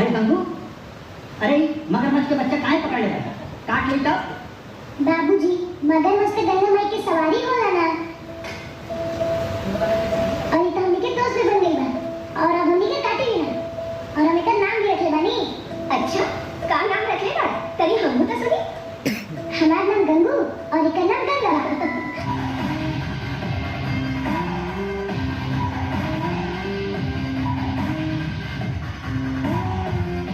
अरे गंगू, अरे मगरमच्छ के बच्चा काहे पकड़ ले था? काट ली तब? बाबूजी, मगरमच्छ पे गंगा माई की सवारी होला ना। और ये तो हमनी के दोस्त भी बन गई बा और अब हमनी के काटेली ना और हम एकर नाम भी रखले बानी। अच्छा, का नाम रखले बा? तनी हमहू त सुनी। हमार नाम गंगू और एकर नाम गंगा बा।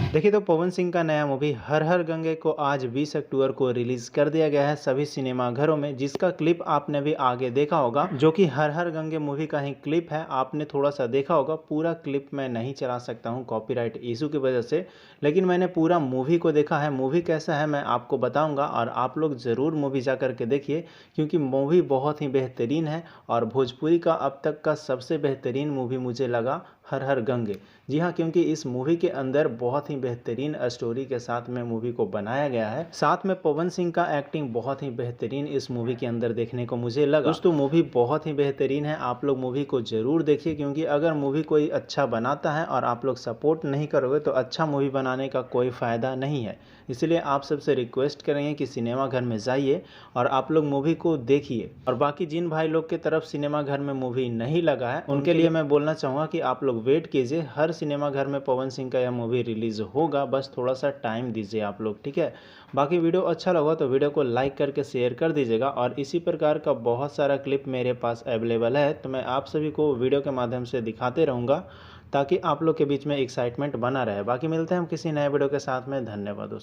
देखिए तो पवन सिंह का नया मूवी हर हर गंगे को आज 20 अक्टूबर को रिलीज कर दिया गया है सभी सिनेमा घरों में, जिसका क्लिप आपने भी आगे देखा होगा, जो कि हर हर गंगे मूवी का ही क्लिप है। आपने थोड़ा सा देखा होगा, पूरा क्लिप मैं नहीं चला सकता हूं कॉपीराइट इशू की वजह से, लेकिन मैंने पूरा मूवी को देखा है। मूवी कैसा है मैं आपको बताऊंगा और आप लोग ज़रूर मूवी जा करके देखिए, क्योंकि मूवी बहुत ही बेहतरीन है और भोजपुरी का अब तक का सबसे बेहतरीन मूवी मुझे लगा हर हर गंगे। जी हाँ, क्योंकि इस मूवी के अंदर बहुत ही बेहतरीन स्टोरी के साथ में मूवी को बनाया गया है। साथ में पवन सिंह का एक्टिंग बहुत ही बेहतरीन इस मूवी के अंदर देखने को मुझे लगा। दोस्तों मूवी बहुत ही बेहतरीन है, आप लोग मूवी को जरूर देखिए, क्योंकि अगर मूवी कोई अच्छा बनाता है और आप लोग सपोर्ट नहीं करोगे तो अच्छा मूवी बनाने का कोई फ़ायदा नहीं है। इसलिए आप सबसे रिक्वेस्ट करेंगे कि सिनेमा घर में जाइए और आप लोग मूवी को देखिए। और बाकी जिन भाई लोग की तरफ सिनेमा घर में मूवी नहीं लगा है उनके लिए मैं बोलना चाहूँगा कि आप लोग वेट कीजिए, हर सिनेमा घर में पवन सिंह का यह मूवी रिलीज होगा, बस थोड़ा सा टाइम दीजिए आप लोग, ठीक है। बाकी वीडियो अच्छा लगा तो वीडियो को लाइक करके शेयर कर दीजिएगा और इसी प्रकार का बहुत सारा क्लिप मेरे पास अवेलेबल है, तो मैं आप सभी को वीडियो के माध्यम से दिखाते रहूँगा ताकि आप लोग के बीच में एक्साइटमेंट बना रहे। बाकी मिलते हैं हम किसी नए वीडियो के साथ में। धन्यवाद दोस्तों।